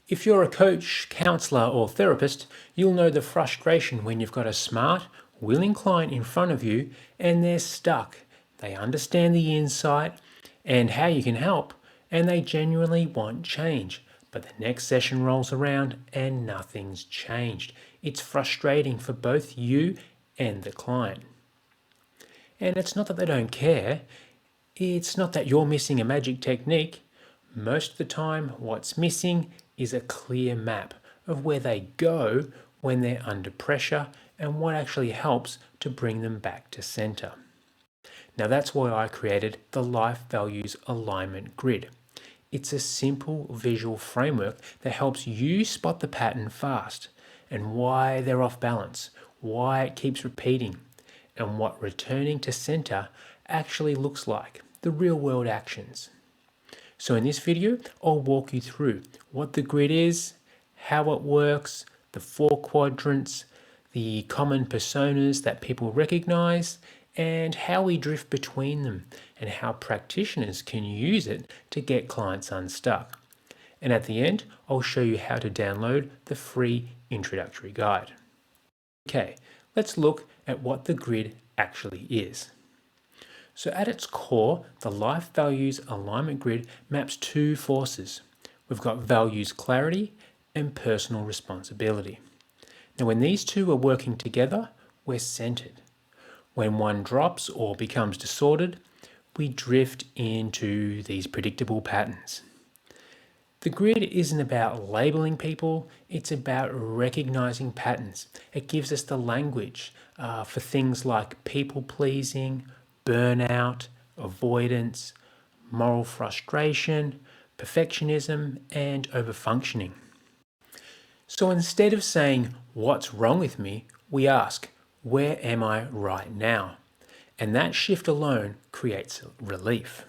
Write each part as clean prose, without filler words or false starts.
If you're a coach, counselor, or therapist, you'll know the frustration when you've got a smart, willing client in front of you and they're stuck. They understand the insight and how you can help, and they genuinely want change. But the next session rolls around and nothing's changed. It's frustrating for both you and the client. And it's not that they don't care. It's not that you're missing a magic technique. Most of the time, what's missing is a clear map of where they go when they're under pressure and what actually helps to bring them back to center. Now that's why I created the Life Values Alignment Grid. It's a simple visual framework that helps you spot the pattern fast and why they're off balance, why it keeps repeating, and what returning to center actually looks like, the real world actions. So in this video, I'll walk you through what the grid is, how it works, the 4 quadrants, the common personas that people recognize, and how we drift between them, and how practitioners can use it to get clients unstuck. And at the end, I'll show you how to download the free introductory guide. Okay, let's look at what the grid actually is. So at its core, the Life Values Alignment Grid maps 2 forces. We've got values clarity and personal responsibility. Now when these two are working together, we're centered. When one drops or becomes disordered, we drift into these predictable patterns. The grid isn't about labeling people, it's about recognizing patterns. It gives us the language for things like people pleasing, burnout, avoidance, moral frustration, perfectionism, and overfunctioning. So instead of saying, "What's wrong with me?" we ask, "Where am I right now?" And that shift alone creates relief.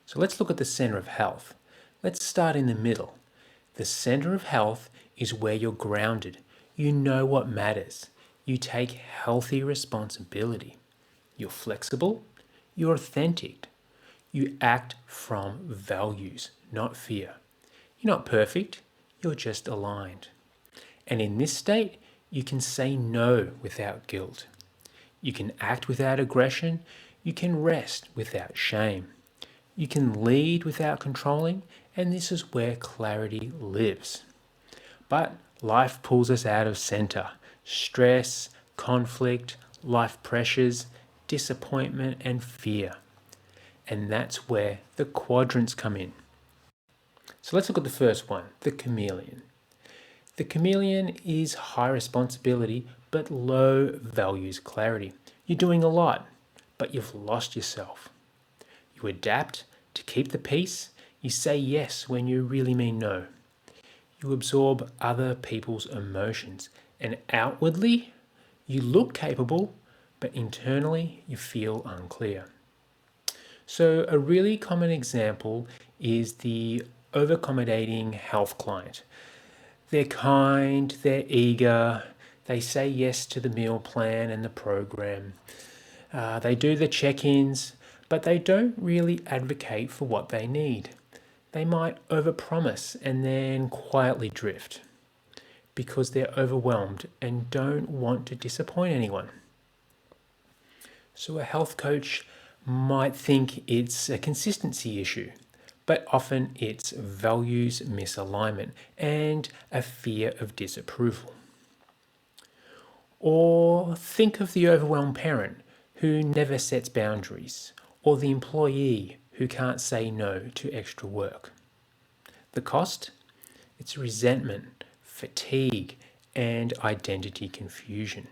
So let's look at the center of health. Let's start in the middle. The center of health is where you're grounded. You know what matters. You take healthy responsibility. You're flexible, you're authentic. You act from values, not fear. You're not perfect, you're just aligned. And in this state, you can say no without guilt. You can act without aggression. You can rest without shame. You can lead without controlling, and this is where clarity lives. But life pulls us out of center. Stress, conflict, life pressures, disappointment, and fear. And that's where the quadrants come in. So let's look at the first one, the chameleon. The chameleon is high responsibility but low values clarity. You're doing a lot, but you've lost yourself. You adapt to keep the peace. You say yes when you really mean no. You absorb other people's emotions, and outwardly, you look capable, but internally you feel unclear. So a really common example is the over-accommodating health client. They're kind, they're eager, they say yes to the meal plan and the program. They do the check-ins, but they don't really advocate for what they need. They might overpromise and then quietly drift because they're overwhelmed and don't want to disappoint anyone. So a health coach might think it's a consistency issue, but often it's values misalignment and a fear of disapproval. Or think of the overwhelmed parent who never sets boundaries, or the employee who can't say no to extra work. The cost? It's resentment, fatigue, and identity confusion.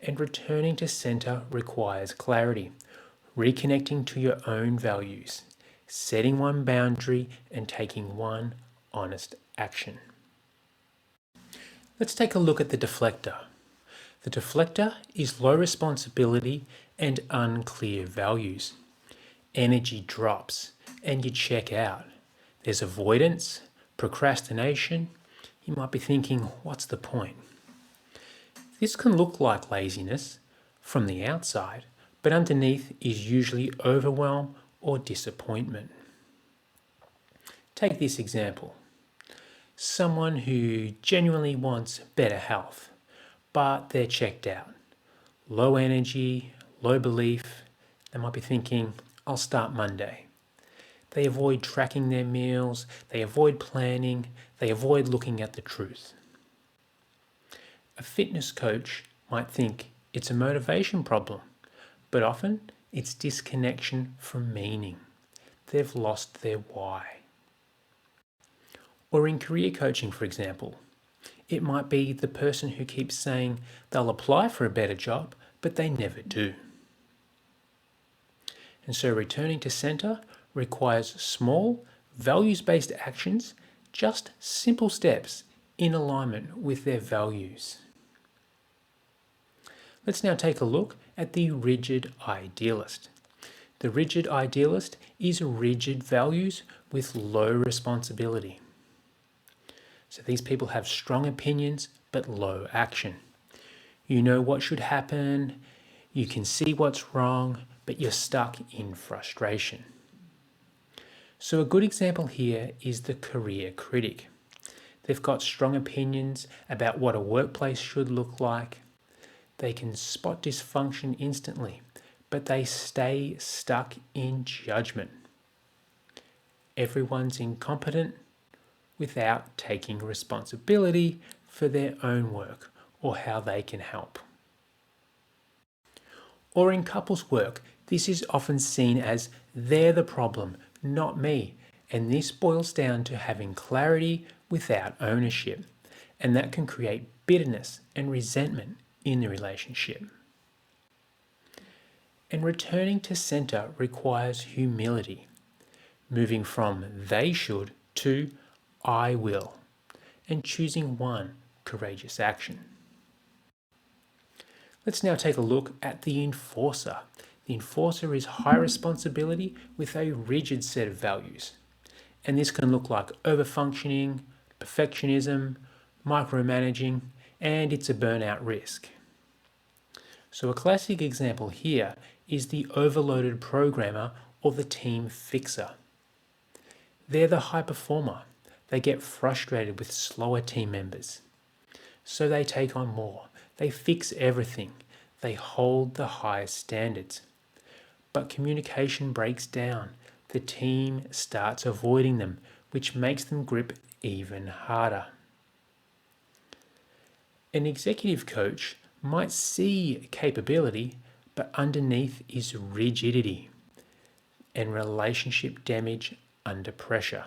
And returning to center requires clarity, reconnecting to your own values, setting one boundary, and taking one honest action. Let's take a look at the deflector. The deflector is low responsibility and unclear values. Energy drops and you check out. There's avoidance, procrastination. You might be thinking, what's the point? This can look like laziness from the outside, but underneath is usually overwhelm or disappointment. Take this example. Someone who genuinely wants better health, but they're checked out. Low energy, low belief. They might be thinking, I'll start Monday. They avoid tracking their meals, they avoid planning, they avoid looking at the truth. A fitness coach might think it's a motivation problem, but often it's disconnection from meaning. They've lost their why. Or in career coaching, for example, it might be the person who keeps saying they'll apply for a better job, but they never do. And so returning to centre requires small, values-based actions, just simple steps in alignment with their values. Let's now take a look at the rigid idealist. The rigid idealist is rigid values with low responsibility. So these people have strong opinions but low action. You know what should happen, you can see what's wrong, but you're stuck in frustration. So a good example here is the career critic. They've got strong opinions about what a workplace should look like. They can spot dysfunction instantly, but they stay stuck in judgment. Everyone's incompetent without taking responsibility for their own work or how they can help. Or in couples work, this is often seen as they're the problem, not me, and this boils down to having clarity without ownership, and that can create bitterness and resentment in the relationship. And returning to centre requires humility, moving from they should to I will, and choosing one courageous action. Let's now take a look at the enforcer. The enforcer is high responsibility with a rigid set of values. And this can look like overfunctioning, perfectionism, micromanaging, and it's a burnout risk. So a classic example here is the overloaded programmer or the team fixer. They're the high performer. They get frustrated with slower team members. So they take on more. They fix everything. They hold the highest standards. But communication breaks down. The team starts avoiding them, which makes them grip even harder. An executive coach might see capability, but underneath is rigidity and relationship damage under pressure.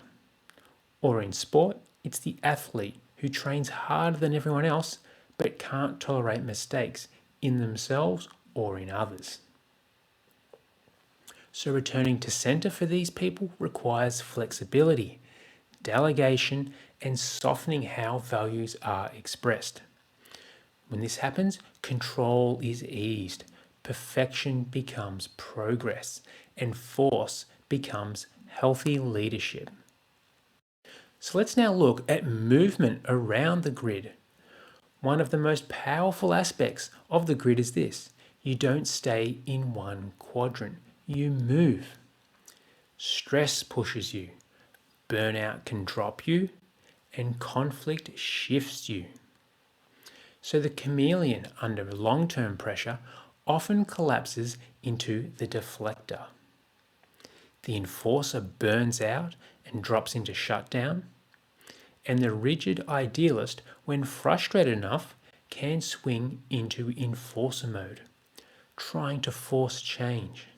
Or in sport, it's the athlete who trains harder than everyone else but can't tolerate mistakes in themselves or in others. So returning to centre for these people requires flexibility, delegation, and softening how values are expressed. When this happens, control is eased, perfection becomes progress, and force becomes healthy leadership. So let's now look at movement around the grid. One of the most powerful aspects of the grid is this: you don't stay in one quadrant, you move. Stress pushes you, burnout can drop you, and conflict shifts you. So the chameleon under long-term pressure often collapses into the deflector. The enforcer burns out and drops into shutdown, and the rigid idealist, when frustrated enough, can swing into enforcer mode, trying to force change.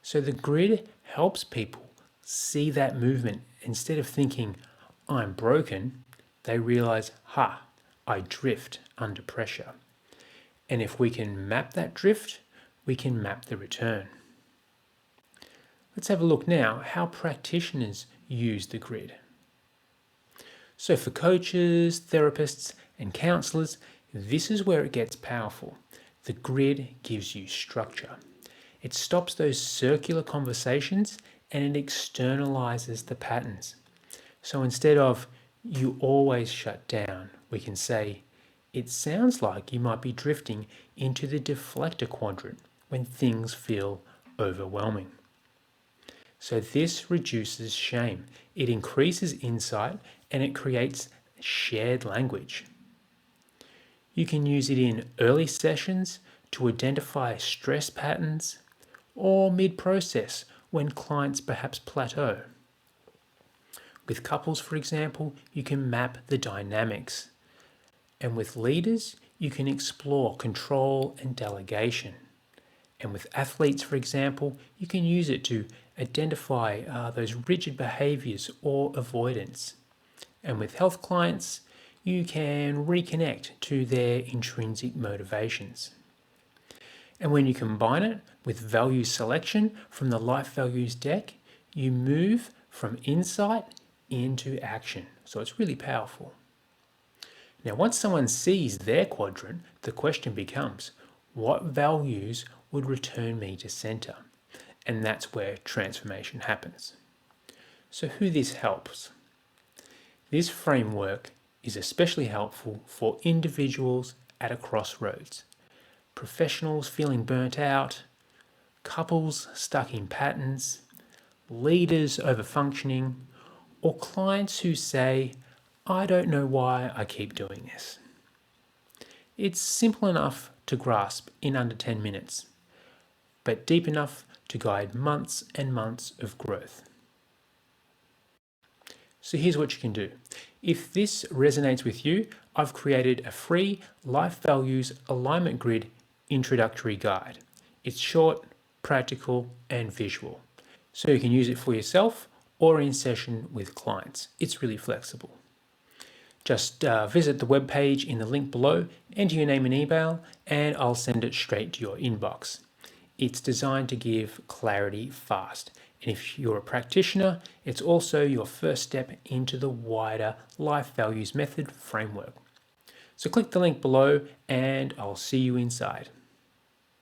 So the grid helps people see that movement. Instead of thinking, I'm broken, they realize, I drift under pressure. And if we can map that drift, we can map the return. Let's have a look now how practitioners use the grid. So for coaches, therapists, and counsellors, this is where it gets powerful. The grid gives you structure. It stops those circular conversations and it externalizes the patterns. So instead of you always shut down, we can say, it sounds like you might be drifting into the deflector quadrant when things feel overwhelming. So this reduces shame. It increases insight and it creates shared language. You can use it in early sessions to identify stress patterns or mid-process when clients perhaps plateau. With couples, for example, you can map the dynamics. And with leaders, you can explore control and delegation. And with athletes, for example, you can use it to identify those rigid behaviours or avoidance. And with health clients, you can reconnect to their intrinsic motivations. And when you combine it with value selection from the Life Values deck, you move from insight into action. So it's really powerful. Now, once someone sees their quadrant, the question becomes, what values would return me to center? And that's where transformation happens. So who this helps? This framework is especially helpful for individuals at a crossroads, professionals feeling burnt out, couples stuck in patterns, leaders overfunctioning, or clients who say, I don't know why I keep doing this. It's simple enough to grasp in under 10 minutes, but deep enough to guide months and months of growth. So here's what you can do. If this resonates with you, I've created a free Life Values Alignment Grid introductory guide. It's short, practical, and visual. So you can use it for yourself or in session with clients. It's really flexible. Just visit the webpage in the link below, enter your name and email, and I'll send it straight to your inbox. It's designed to give clarity fast. And if you're a practitioner, it's also your first step into the wider Life Values Method framework. So click the link below and I'll see you inside.